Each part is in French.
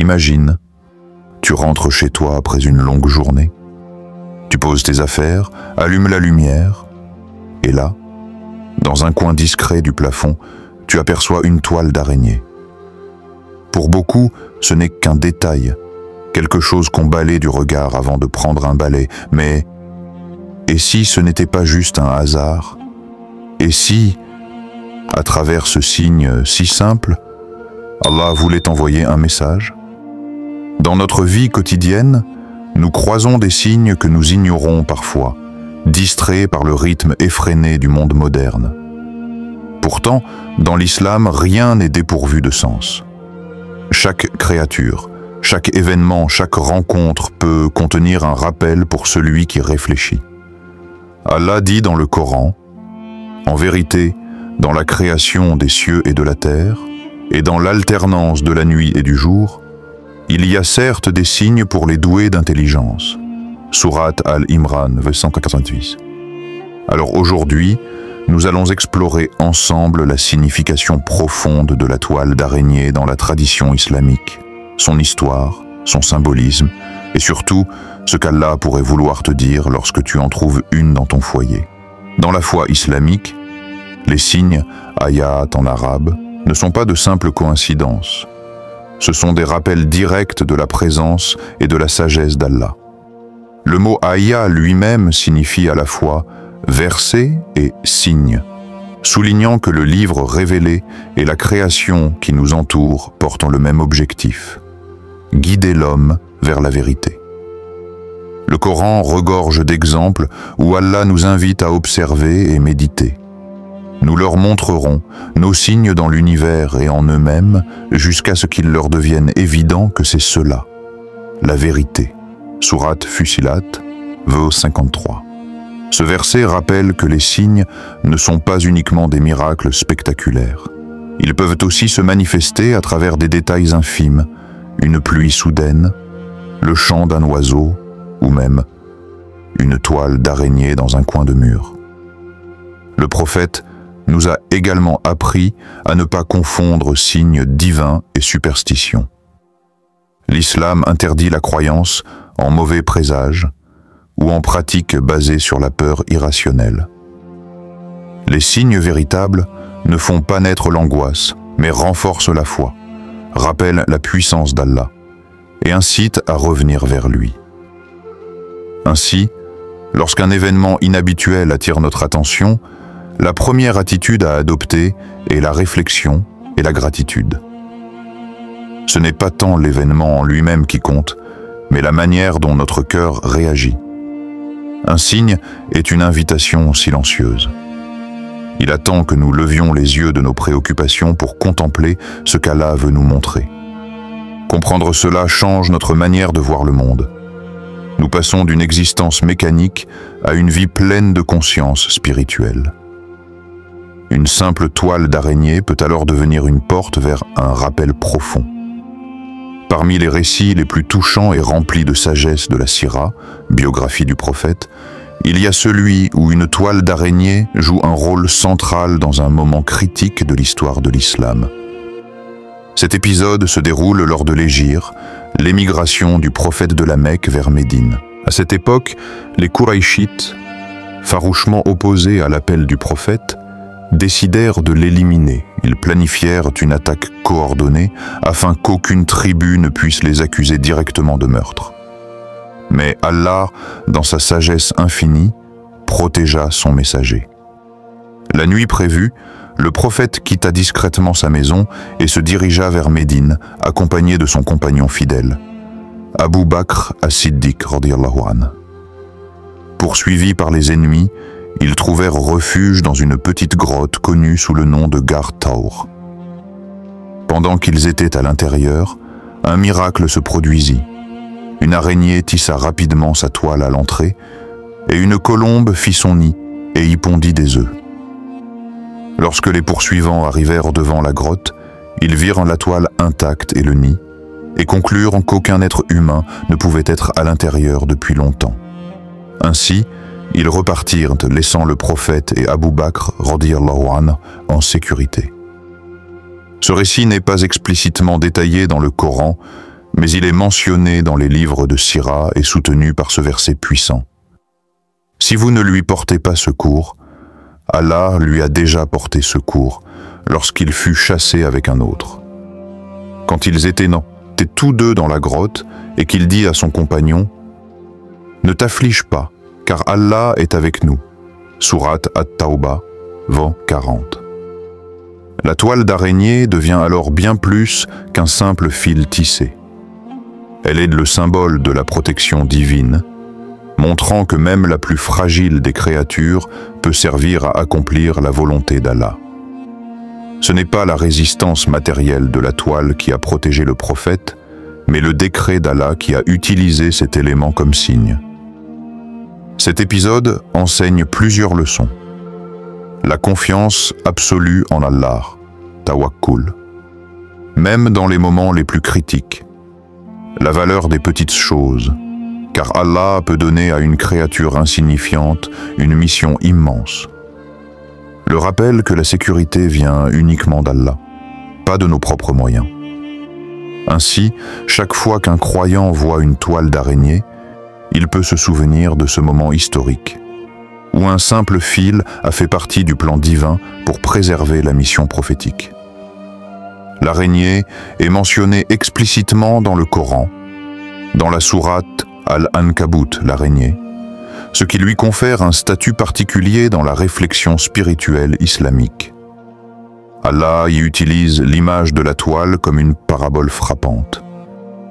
Imagine, tu rentres chez toi après une longue journée. Tu poses tes affaires, allumes la lumière, et là, dans un coin discret du plafond, tu aperçois une toile d'araignée. Pour beaucoup, ce n'est qu'un détail, quelque chose qu'on balaie du regard avant de prendre un balai, mais et si ce n'était pas juste un hasard? Et si, à travers ce signe si simple, Allah voulait envoyer un message? Dans notre vie quotidienne, nous croisons des signes que nous ignorons parfois, distraits par le rythme effréné du monde moderne. Pourtant, dans l'islam, rien n'est dépourvu de sens. Chaque créature, chaque événement, chaque rencontre peut contenir un rappel pour celui qui réfléchit. Allah dit dans le Coran, « En vérité, dans la création des cieux et de la terre, et dans l'alternance de la nuit et du jour, il y a certes des signes pour les doués d'intelligence. » Sourate Al-Imran, verset 188. Alors aujourd'hui, nous allons explorer ensemble la signification profonde de la toile d'araignée dans la tradition islamique, son histoire, son symbolisme, et surtout ce qu'Allah pourrait vouloir te dire lorsque tu en trouves une dans ton foyer. Dans la foi islamique, les signes, ayat en arabe, ne sont pas de simples coïncidences. Ce sont des rappels directs de la présence et de la sagesse d'Allah. Le mot ayat lui-même signifie à la fois verset et signe, soulignant que le livre révélé et la création qui nous entoure portent le même objectif, guider l'homme vers la vérité. Le Coran regorge d'exemples où Allah nous invite à observer et méditer. Nous leur montrerons nos signes dans l'univers et en eux-mêmes jusqu'à ce qu'il leur devienne évident que c'est cela, la vérité. Sourate Fussilat, verset 53. Ce verset rappelle que les signes ne sont pas uniquement des miracles spectaculaires. Ils peuvent aussi se manifester à travers des détails infimes, une pluie soudaine, le chant d'un oiseau ou même une toile d'araignée dans un coin de mur. Le prophète nous a également appris à ne pas confondre signes divins et superstitions. L'islam interdit la croyance en mauvais présages ou en pratiques basées sur la peur irrationnelle. Les signes véritables ne font pas naître l'angoisse, mais renforcent la foi, rappellent la puissance d'Allah et incitent à revenir vers lui. Ainsi, lorsqu'un événement inhabituel attire notre attention, la première attitude à adopter est la réflexion et la gratitude. Ce n'est pas tant l'événement en lui-même qui compte, mais la manière dont notre cœur réagit. Un signe est une invitation silencieuse. Il attend que nous levions les yeux de nos préoccupations pour contempler ce qu'Allah veut nous montrer. Comprendre cela change notre manière de voir le monde. Nous passons d'une existence mécanique à une vie pleine de conscience spirituelle. Une simple toile d'araignée peut alors devenir une porte vers un rappel profond. Parmi les récits les plus touchants et remplis de sagesse de la Sira, biographie du prophète, il y a celui où une toile d'araignée joue un rôle central dans un moment critique de l'histoire de l'islam. Cet épisode se déroule lors de l'Hégire, l'émigration du prophète de la Mecque vers Médine. À cette époque, les Qurayshites, farouchement opposés à l'appel du prophète, décidèrent de l'éliminer. Ils planifièrent une attaque coordonnée afin qu'aucune tribu ne puisse les accuser directement de meurtre. Mais Allah, dans sa sagesse infinie, protégea son messager. La nuit prévue, le prophète quitta discrètement sa maison et se dirigea vers Médine, accompagné de son compagnon fidèle, Abu Bakr as-Siddiq radiyallahu anhu. Poursuivis par les ennemis, ils trouvèrent refuge dans une petite grotte connue sous le nom de Ghar Thawr. Pendant qu'ils étaient à l'intérieur, un miracle se produisit. Une araignée tissa rapidement sa toile à l'entrée, et une colombe fit son nid et y pondit des œufs. Lorsque les poursuivants arrivèrent devant la grotte, ils virent la toile intacte et le nid, et conclurent qu'aucun être humain ne pouvait être à l'intérieur depuis longtemps. Ainsi, ils repartirent, laissant le prophète et Abu Bakr radiyallahu anhu en sécurité. Ce récit n'est pas explicitement détaillé dans le Coran, mais il est mentionné dans les livres de Sira et soutenu par ce verset puissant. Si vous ne lui portez pas secours, Allah lui a déjà porté secours lorsqu'il fut chassé avec un autre. Quand ils étaient tous deux dans la grotte et qu'il dit à son compagnon « Ne t'afflige pas, car Allah est avec nous » Sourate At-Tawbah, Vent 40. La toile d'araignée devient alors bien plus qu'un simple fil tissé. Elle est le symbole de la protection divine, montrant que même la plus fragile des créatures peut servir à accomplir la volonté d'Allah. Ce n'est pas la résistance matérielle de la toile qui a protégé le prophète, mais le décret d'Allah qui a utilisé cet élément comme signe. Cet épisode enseigne plusieurs leçons. La confiance absolue en Allah, tawakkul, même dans les moments les plus critiques. La valeur des petites choses, car Allah peut donner à une créature insignifiante une mission immense. Le rappel que la sécurité vient uniquement d'Allah, pas de nos propres moyens. Ainsi, chaque fois qu'un croyant voit une toile d'araignée, il peut se souvenir de ce moment historique, où un simple fil a fait partie du plan divin pour préserver la mission prophétique. L'araignée est mentionnée explicitement dans le Coran, dans la sourate Al-Ankabut, l'araignée, ce qui lui confère un statut particulier dans la réflexion spirituelle islamique. Allah y utilise l'image de la toile comme une parabole frappante.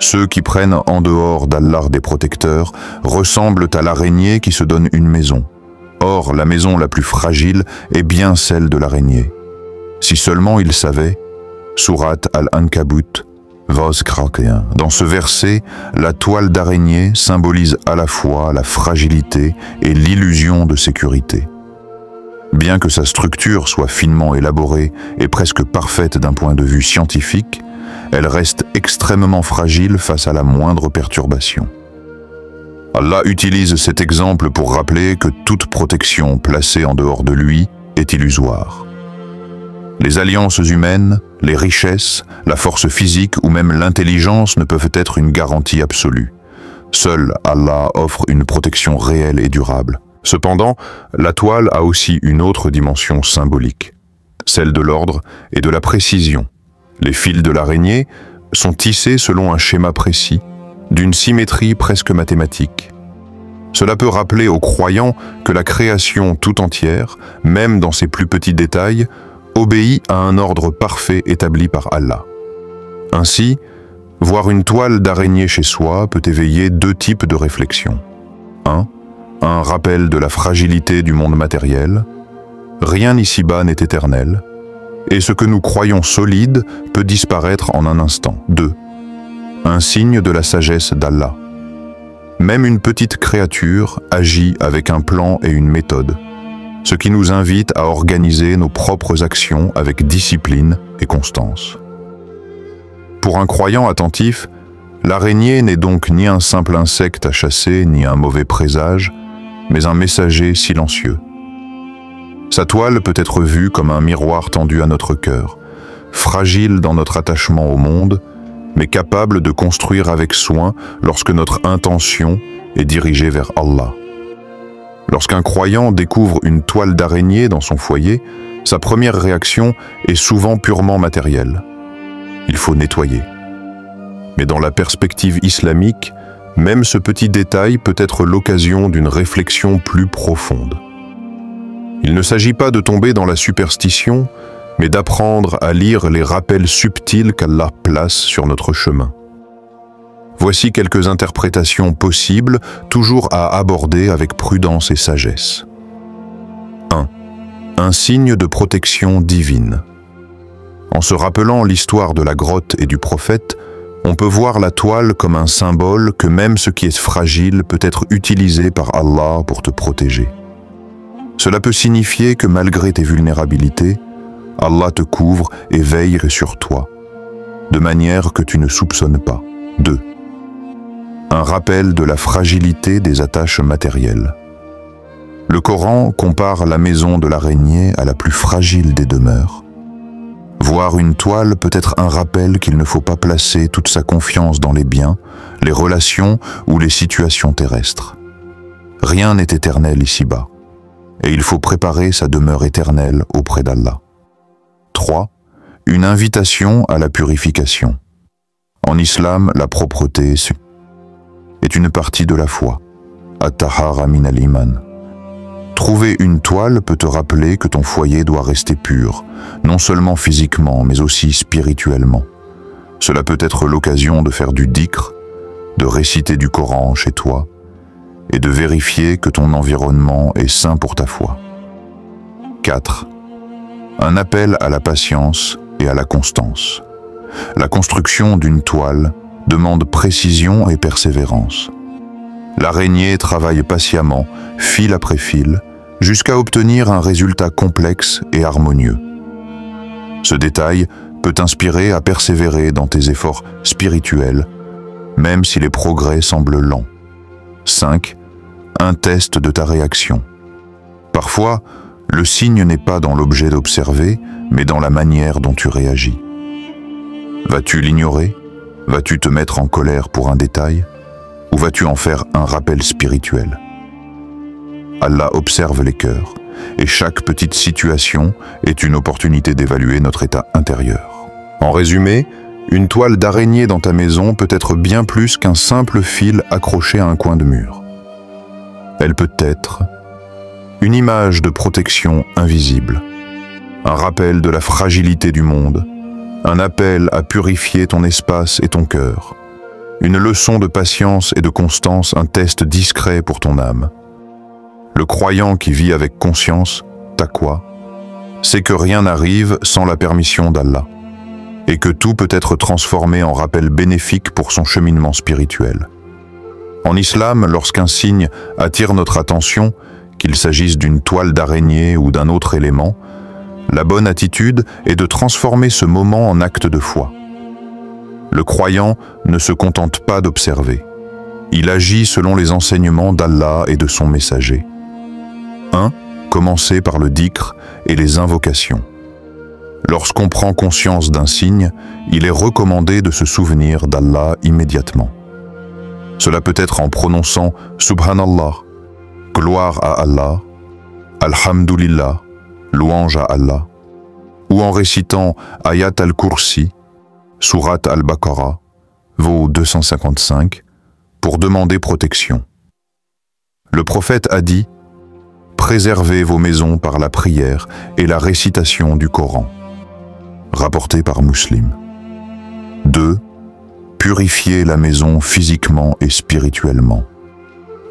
Ceux qui prennent en dehors d'Allah des protecteurs ressemblent à l'araignée qui se donne une maison. Or, la maison la plus fragile est bien celle de l'araignée. Si seulement ils savaient, Sourate Al-Ankabut, Vos 41. Dans ce verset, la toile d'araignée symbolise à la fois la fragilité et l'illusion de sécurité. Bien que sa structure soit finement élaborée et presque parfaite d'un point de vue scientifique, elle reste extrêmement fragile face à la moindre perturbation. Allah utilise cet exemple pour rappeler que toute protection placée en dehors de lui est illusoire. Les alliances humaines, les richesses, la force physique ou même l'intelligence ne peuvent être une garantie absolue. Seul Allah offre une protection réelle et durable. Cependant, la toile a aussi une autre dimension symbolique, celle de l'ordre et de la précision. Les fils de l'araignée sont tissés selon un schéma précis, d'une symétrie presque mathématique. Cela peut rappeler aux croyants que la création tout entière, même dans ses plus petits détails, obéit à un ordre parfait établi par Allah. Ainsi, voir une toile d'araignée chez soi peut éveiller deux types de réflexions. 1. Un rappel de la fragilité du monde matériel. Rien ici-bas n'est éternel. Et ce que nous croyons solide peut disparaître en un instant. 2. Un signe de la sagesse d'Allah. Même une petite créature agit avec un plan et une méthode, ce qui nous invite à organiser nos propres actions avec discipline et constance. Pour un croyant attentif, l'araignée n'est donc ni un simple insecte à chasser, ni un mauvais présage, mais un messager silencieux. Sa toile peut être vue comme un miroir tendu à notre cœur, fragile dans notre attachement au monde, mais capable de construire avec soin lorsque notre intention est dirigée vers Allah. Lorsqu'un croyant découvre une toile d'araignée dans son foyer, sa première réaction est souvent purement matérielle. Il faut nettoyer. Mais dans la perspective islamique, même ce petit détail peut être l'occasion d'une réflexion plus profonde. Il ne s'agit pas de tomber dans la superstition, mais d'apprendre à lire les rappels subtils qu'Allah place sur notre chemin. Voici quelques interprétations possibles, toujours à aborder avec prudence et sagesse. 1. Un signe de protection divine. En se rappelant l'histoire de la grotte et du prophète, on peut voir la toile comme un symbole que même ce qui est fragile peut être utilisé par Allah pour te protéger. Cela peut signifier que malgré tes vulnérabilités, Allah te couvre et veille sur toi, de manière que tu ne soupçonnes pas. 2. Un rappel de la fragilité des attaches matérielles. Le Coran compare la maison de l'araignée à la plus fragile des demeures. Voir une toile peut être un rappel qu'il ne faut pas placer toute sa confiance dans les biens, les relations ou les situations terrestres. Rien n'est éternel ici-bas, et il faut préparer sa demeure éternelle auprès d'Allah. 3. Une invitation à la purification. En islam, la propreté est une partie de la foi. At-tahara min al-iman. Trouver une toile peut te rappeler que ton foyer doit rester pur, non seulement physiquement, mais aussi spirituellement. Cela peut être l'occasion de faire du dhikr, de réciter du Coran chez toi, et de vérifier que ton environnement est sain pour ta foi. 4. Un appel à la patience et à la constance. La construction d'une toile demande précision et persévérance. L'araignée travaille patiemment, fil après fil, jusqu'à obtenir un résultat complexe et harmonieux. Ce détail peut t'inspirer à persévérer dans tes efforts spirituels, même si les progrès semblent lents. 5. Un test de ta réaction. Parfois, le signe n'est pas dans l'objet d'observer, mais dans la manière dont tu réagis. Vas-tu l'ignorer? Vas-tu te mettre en colère pour un détail? Ou vas-tu en faire un rappel spirituel? Allah observe les cœurs, et chaque petite situation est une opportunité d'évaluer notre état intérieur. En résumé, une toile d'araignée dans ta maison peut être bien plus qu'un simple fil accroché à un coin de mur. Elle peut être une image de protection invisible, un rappel de la fragilité du monde, un appel à purifier ton espace et ton cœur, une leçon de patience et de constance, un test discret pour ton âme. Le croyant qui vit avec conscience, taqwa, sait que rien n'arrive sans la permission d'Allah, et que tout peut être transformé en rappel bénéfique pour son cheminement spirituel. En islam, lorsqu'un signe attire notre attention, qu'il s'agisse d'une toile d'araignée ou d'un autre élément, la bonne attitude est de transformer ce moment en acte de foi. Le croyant ne se contente pas d'observer. Il agit selon les enseignements d'Allah et de son messager. 1. Commencer par le dhikr et les invocations. Lorsqu'on prend conscience d'un signe, il est recommandé de se souvenir d'Allah immédiatement. Cela peut être en prononçant « Subhanallah », « Gloire à Allah »,« Alhamdulillah », « Louange à Allah », ou en récitant « Ayat al-Kursi », « Surat al-Baqarah », vos 255, pour demander protection. Le prophète a dit « Préservez vos maisons par la prière et la récitation du Coran », rapporté par Muslim. 2. Purifier la maison physiquement et spirituellement.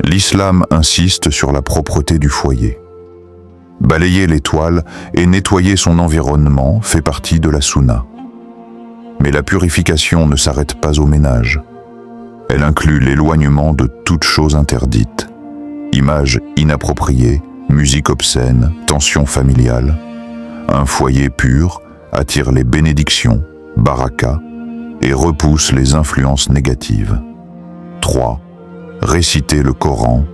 L'islam insiste sur la propreté du foyer. Balayer les toiles et nettoyer son environnement fait partie de la sunna. Mais la purification ne s'arrête pas au ménage. Elle inclut l'éloignement de toute chose interdite, images inappropriées, musique obscène, tensions familiales. Un foyer pur attire les bénédictions, baraka, et repousse les influences négatives. 3. Réciter le Coran.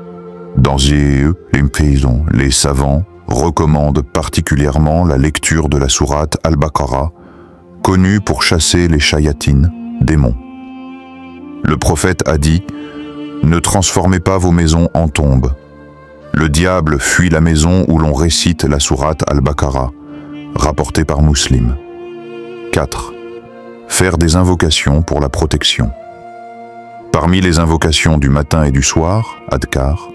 Dans les savants recommandent particulièrement la lecture de la sourate Al-Baqarah, connue pour chasser les shayatines, démons. Le prophète a dit « Ne transformez pas vos maisons en tombes. Le diable fuit la maison où l'on récite la sourate Al-Baqarah, rapportée par Muslim. » 4. Faire des invocations pour la protection. Parmi les invocations du matin et du soir, adkar,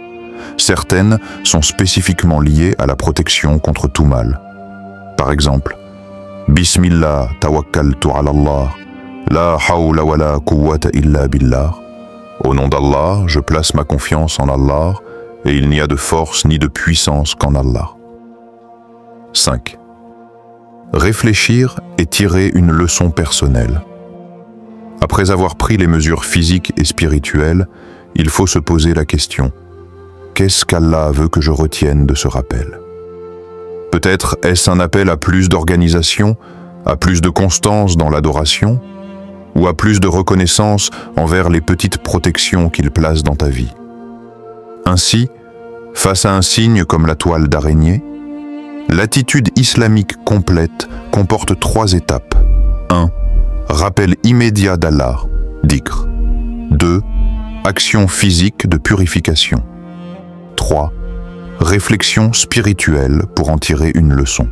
certaines sont spécifiquement liées à la protection contre tout mal. Par exemple, Bismillah tawakkaltu ala Allah, la hawla wa la quwwata illa billah. Au nom d'Allah, je place ma confiance en Allah, et il n'y a de force ni de puissance qu'en Allah. 5. Réfléchir et tirer une leçon personnelle. Après avoir pris les mesures physiques et spirituelles, il faut se poser la question « Qu'est-ce qu'Allah veut que je retienne de ce rappel ?» Peut-être est-ce un appel à plus d'organisation, à plus de constance dans l'adoration, ou à plus de reconnaissance envers les petites protections qu'il place dans ta vie. Ainsi, face à un signe comme la toile d'araignée, L'attitude islamique complète comporte 3 étapes. 1. Rappel immédiat d'Allah, dhikr. 2. Action physique de purification. 3. Réflexion spirituelle pour en tirer une leçon.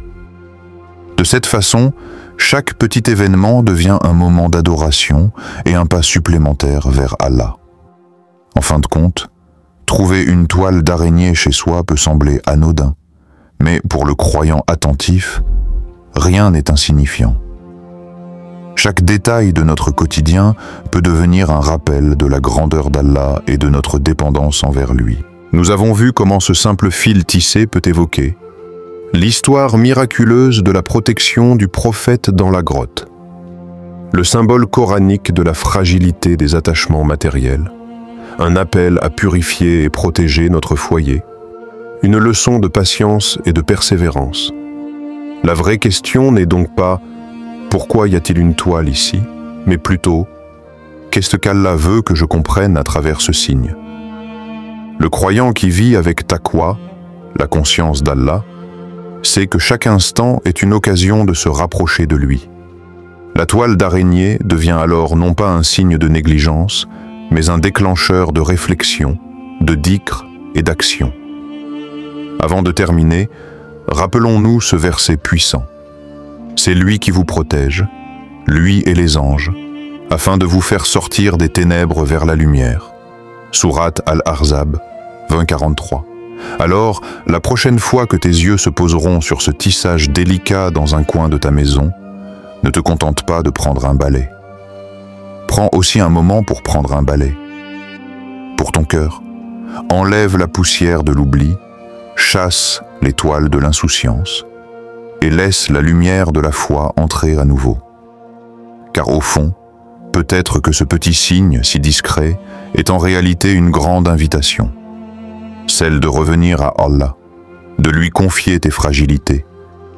De cette façon, chaque petit événement devient un moment d'adoration et un pas supplémentaire vers Allah. En fin de compte, trouver une toile d'araignée chez soi peut sembler anodin, mais pour le croyant attentif, rien n'est insignifiant. Chaque détail de notre quotidien peut devenir un rappel de la grandeur d'Allah et de notre dépendance envers lui. Nous avons vu comment ce simple fil tissé peut évoquer l'histoire miraculeuse de la protection du prophète dans la grotte, le symbole coranique de la fragilité des attachements matériels, un appel à purifier et protéger notre foyer, une leçon de patience et de persévérance. La vraie question n'est donc pas « Pourquoi y a-t-il une toile ici ?», mais plutôt « Qu'est-ce qu'Allah veut que je comprenne à travers ce signe ?» Le croyant qui vit avec taqwa, la conscience d'Allah, sait que chaque instant est une occasion de se rapprocher de lui. La toile d'araignée devient alors non pas un signe de négligence, mais un déclencheur de réflexion, de dhikr et d'action. Avant de terminer, rappelons-nous ce verset puissant. C'est lui qui vous protège, lui et les anges, afin de vous faire sortir des ténèbres vers la lumière. Sourate Al-Ahzab, 20-43. Alors, la prochaine fois que tes yeux se poseront sur ce tissage délicat dans un coin de ta maison, ne te contente pas de prendre un balai. Prends aussi un moment pour prendre un balai. Pour ton cœur, enlève la poussière de l'oubli, chasse les toiles de l'insouciance et laisse la lumière de la foi entrer à nouveau. Car au fond, peut-être que ce petit signe si discret est en réalité une grande invitation, celle de revenir à Allah, de lui confier tes fragilités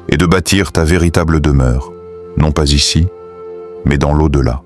et de bâtir ta véritable demeure, non pas ici, mais dans l'au-delà.